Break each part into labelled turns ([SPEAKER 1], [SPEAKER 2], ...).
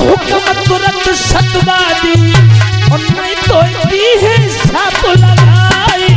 [SPEAKER 1] हुक्म तुरंत सतवादी और नहीं तो दी है साप लगाई।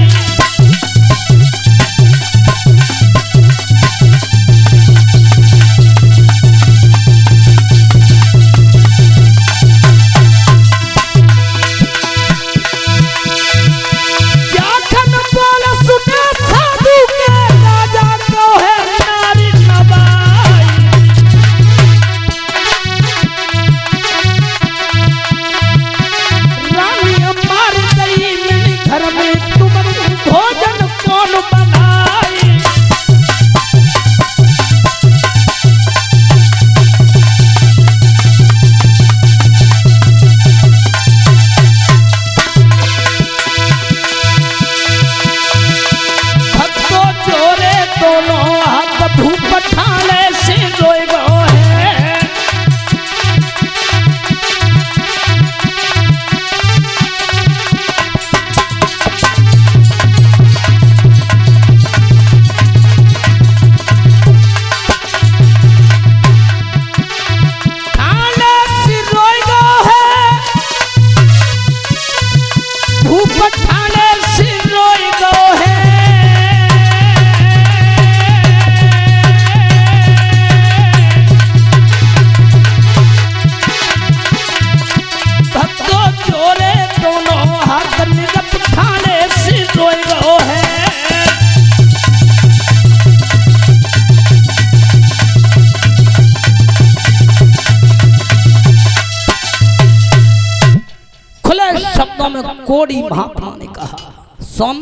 [SPEAKER 1] कोड़ी महात्मा ने कहा, सुन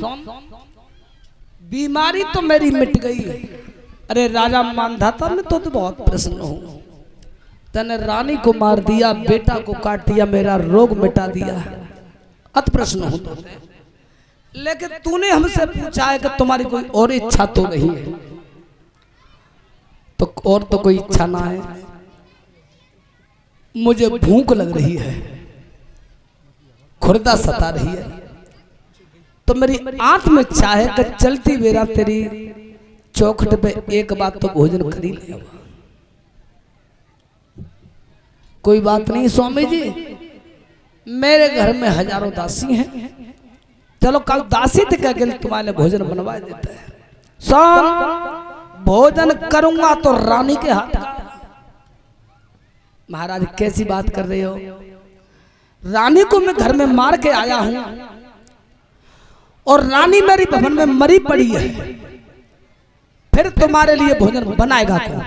[SPEAKER 1] बीमारी तो मेरी मिट गई। अरे राजा मानधाता में तो बहुत प्रसन्न हूं। तने रानी को मार दिया, बेटा को काट दिया, मेरा रोग मिटा दिया, अति प्रसन्न हूं तो। लेकिन तूने हमसे पूछा है कि तुम्हारी कोई और इच्छा तो नहीं है। तो और तो कोई इच्छा ना है। मुझे भूख लग रही है, खुरदा सता रही है, तो मेरी आंख में चाहे कि चलती बेरा तेरी चौखट पे एक बात तो भोजन कर ही ले। कोई बात नहीं स्वामी जी, मेरे घर में हजारों दासी हैं, चलो कल दासी तक के लिए तुम्हारे भोजन बनवा देते हैं। सुन, भोजन करूंगा तो रानी के हाथ का। महाराज कैसी बात कर रहे हो? रानी को मैं घर में मार के आया हूं और रानी मेरी भवन में मरी पड़ी है, फिर तुम्हारे लिए भोजन बनाएगा कौन?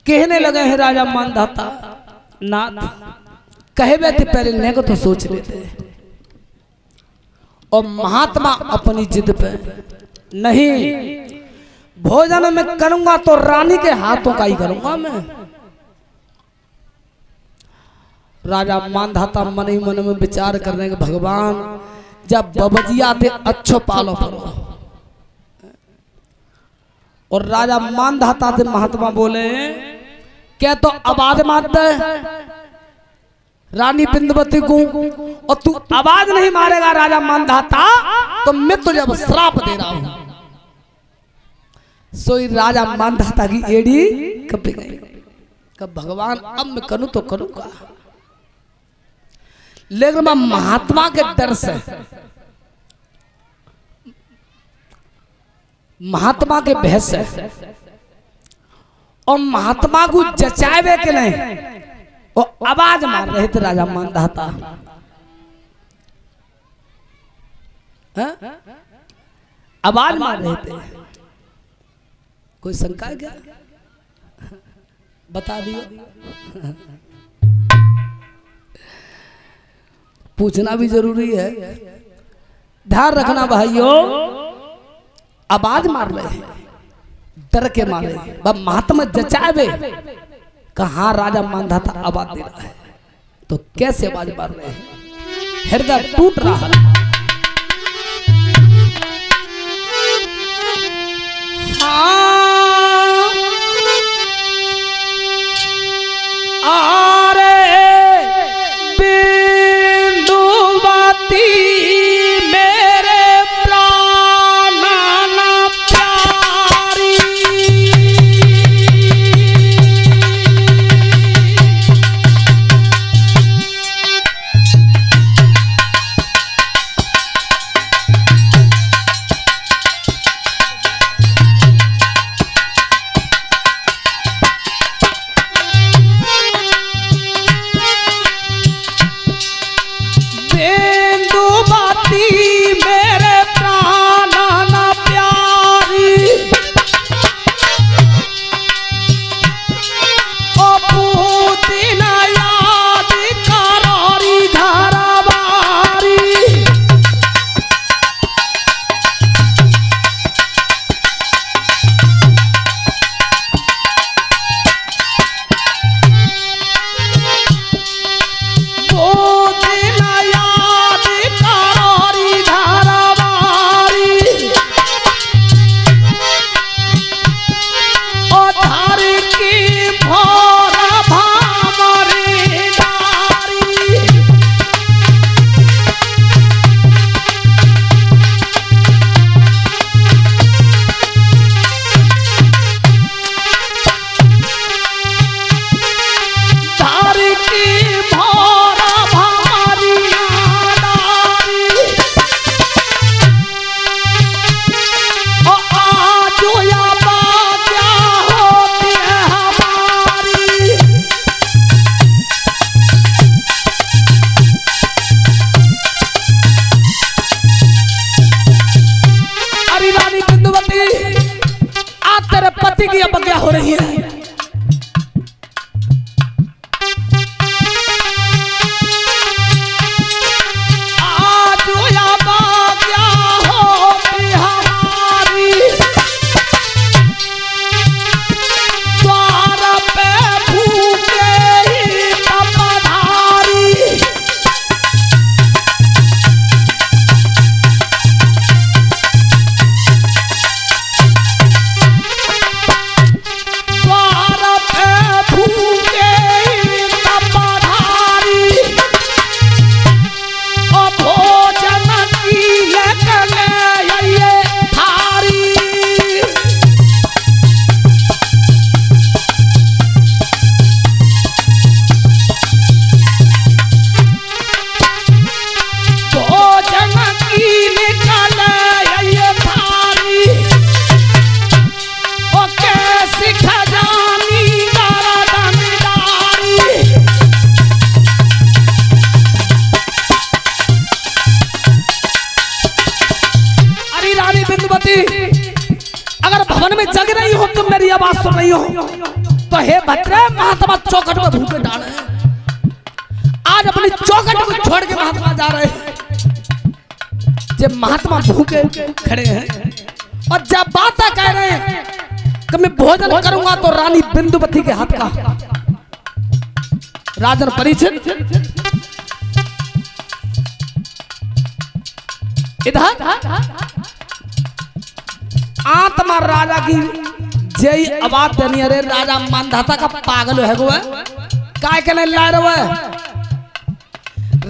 [SPEAKER 1] कहने लगे हैं राजा मानधाता, नाथ कहे थे पहले ने को तो सोच लेते। और महात्मा अपनी जिद पे, नहीं भोजन में करूंगा तो रानी के हाथों का ही करूंगा मैं। राजा मानधाता मन ही मन में विचार कर रहे हैं, भगवान जब बबजिया थे अच्छो पालो परो। और राजा मानधाता थे महात्मा बोले, क्या तो आवाज मार दे रानी बिंदुवती को, और तू आवाज नहीं मारेगा राजा मानधाता तो मैं तुझे अब श्राप दे रहा हूं। सोई राजा मानधाता की एड़ी कब गई, कब भगवान अब मैं करूं तो करूंगा, लेकिन मैं महात्मा के डर से, महात्मा के बहस से और महात्मा को जचावे के नहीं वो आवाज मार रहे थे राजा मानधाता। आवाज मार रहे थे। कोई शंका है क्या? बता दियो। पूछना भी जरूरी है। ध्यान रखना भाइयों, आवाज मार रहे हैं, डर के मारे। महात्मा जचावे कहा राजा मानधाता आवाज दे रहा है, तो कैसे आवाज मार रहे हैं? हृदय टूट रहा है। बिंदुवती की अवज्ञा हो रही है। अगर भवन में जग रही हो तुम मेरी आवाज सुन रही हो तो हे भद्रे महात्मा चौखट में भूखे डाले आज अपनी चौखट को छोड़ के महात्मा जा रहे हैं। जब महात्मा भूखे खड़े हैं और जब बातें कह रहे हैं कि मैं भोजन करूंगा तो रानी बिंदुवती के हाथ का राजन परीक्षित इधर आत्मा राजा की जय आवाज देनी। अरे राजा मानधाता का पागल है वो काय के नहीं ला रहा है।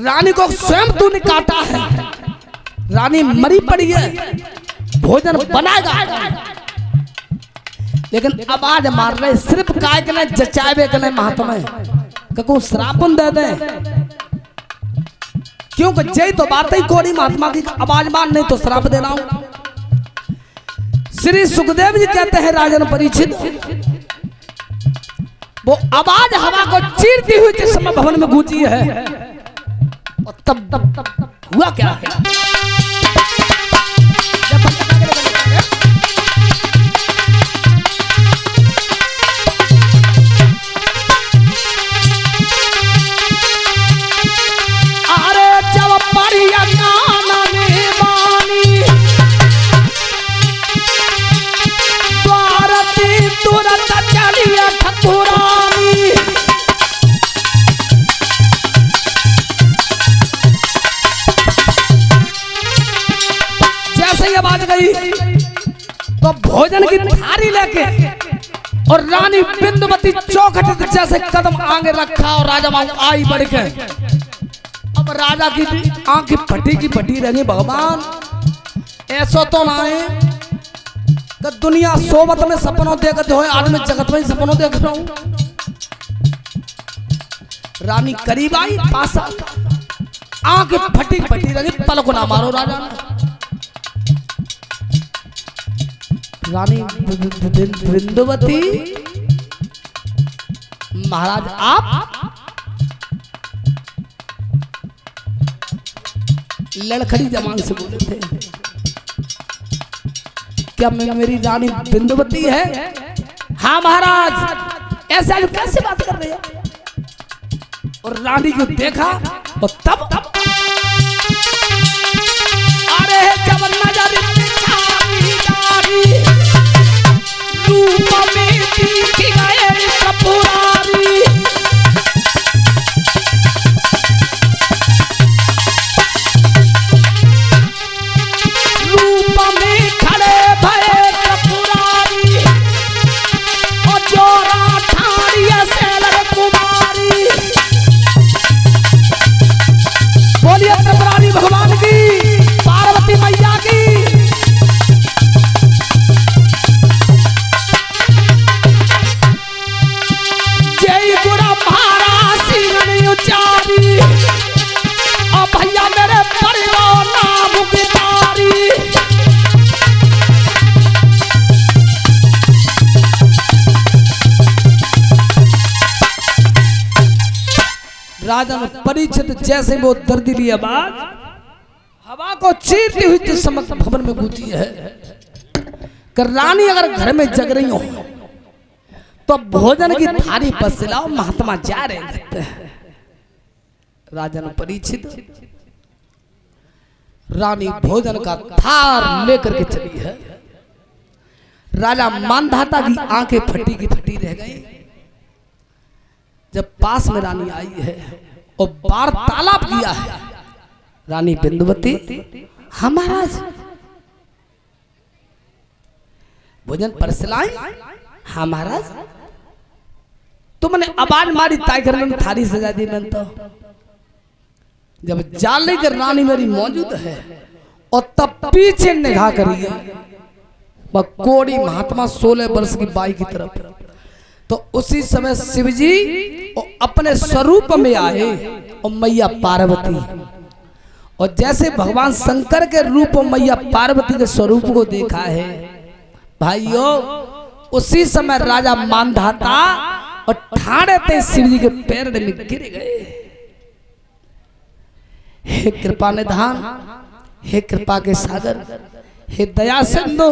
[SPEAKER 1] रानी को स्वयं तूने काटा है, रानी मरी पड़ी है, भोजन बनाएगा लेकिन आवाज मार रहे सिर्फ काय के नहीं जचावे के नहीं महात्मा को श्रापन दे दे क्योंकि जय तो बात ही कोरी महात्मा की आवाज मार नहीं तो श्राप देना हूं। श्री सुखदेव जी कहते हैं राजन परीक्षित वो आवाज हवा को चीरती हुई जिस समय भवन में गूंजी है और तब हुआ क्या है। अरे जब परिया तुरंत चलिए ठकुरानी जैसे ही आवाज गई तो भोजन की थाली लेके और रानी बिंदुवती चौखट जैसे कदम आगे रखा और राजा आई बढ़ के। अब राजा की आंखें फटी की फटी रही। भगवान ऐसा तो ना है दुनिया सोबत में सपनों देखते हो आज मैं जगत में सपनों देख रहा हूं। रानी करीब आई पास आंखें फटी फटी रही पलक ना मारो राजा ने। रानी बिंदुवती महाराज आप लड़खड़ी जबान से बोले थे क्या मैं मेरी रानी बिंदुवती है? हाँ महाराज ऐसा कैसे बात कर रहे हो। और रानी को देखा और तब अरे जब नजर रूप में दिख गए कपूरारी रूप में खड़े भरे कपूरारी और जोरा ठाड़िया सेलर कुमारी। बोलिए त्रिपुरारी भगवान की पार्वती मैया की। जय गुरु महाराज सिंह उचारी और भैया मेरे परिवार नाम गितारी। राजा परीक्षित जैसे वो दर्दी आवाज हवा को चीरती हुई जिस समय भवन में गूंजी है कि रानी अगर घर में जग रही हो तो भोजन की थाली पर से लाओ, महात्मा जा रहे थे। राजा ने परीक्षित रानी भोजन का थार लेकर के चली है। राजा मानधाता की आंखें फटी की फटी रह गई। जब पास में रानी आई है और वार्तालाप किया है, रानी बिंदुवती, हाँ महाराज भोजन परसलाई, हाँ महाराज तुमने आवाज मारी ताई करने में थाली सजा दी। मैंने तो जब जान लेकर रानी मेरी मौजूद है और तब पीछे निगाह करिए कोड़ी महात्मा 16 वर्ष की बाई की तरफ, तो उसी समय शिवजी अपने स्वरूप में आए और मैया पार्वती, और जैसे भगवान शंकर के रूप में मैया पार्वती के स्वरूप को देखा है भाइयों, उसी समय राजा मानधाता और ठाणे थे शिवजी के पैर में गिर गए। हे कृपा निधान, हे कृपा के सागर, हे दया सिंधु,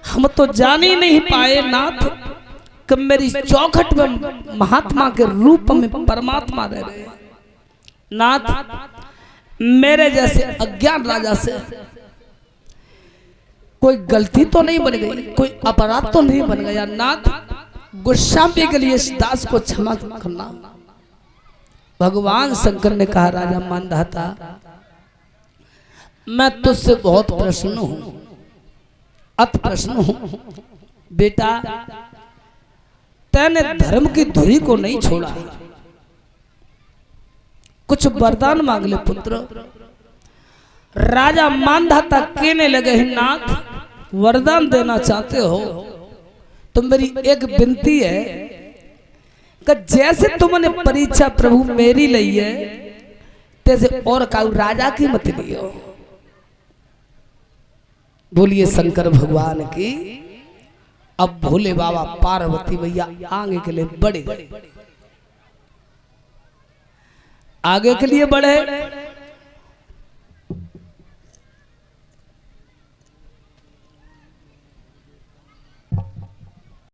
[SPEAKER 1] हम तो जान ही नहीं पाए नाथ कि मेरी चौखट में महात्मा के रूप में परमात्मा रह रहे हैं। नाथ मेरे जैसे अज्ञान राजा से कोई गलती तो नहीं बन गई, कोई अपराध तो नहीं बन गया। नाथ गुस्सा के लिए इस दास को क्षमा करना। भगवान शंकर ने कहा, राजा मानधाता मैं तुझसे बहुत प्रसन्न हूं, अति प्रसन्न हूं। बेटा तैने धर्म की धुरी को नहीं छोड़ा, कुछ वरदान मांग ले पुत्र। राजा मानधाता कहने लगे, नाथ वरदान देना चाहते हो तो मेरी एक विनती है कि जैसे तुमने परीक्षा प्रभु मेरी ली है तैसे और काऊ राजा की मत लियो। बोलिए शंकर भगवान की। अब भोले बाबा पार्वती भैया आगे के लिए बढ़े गए, आगे के लिए बढ़े।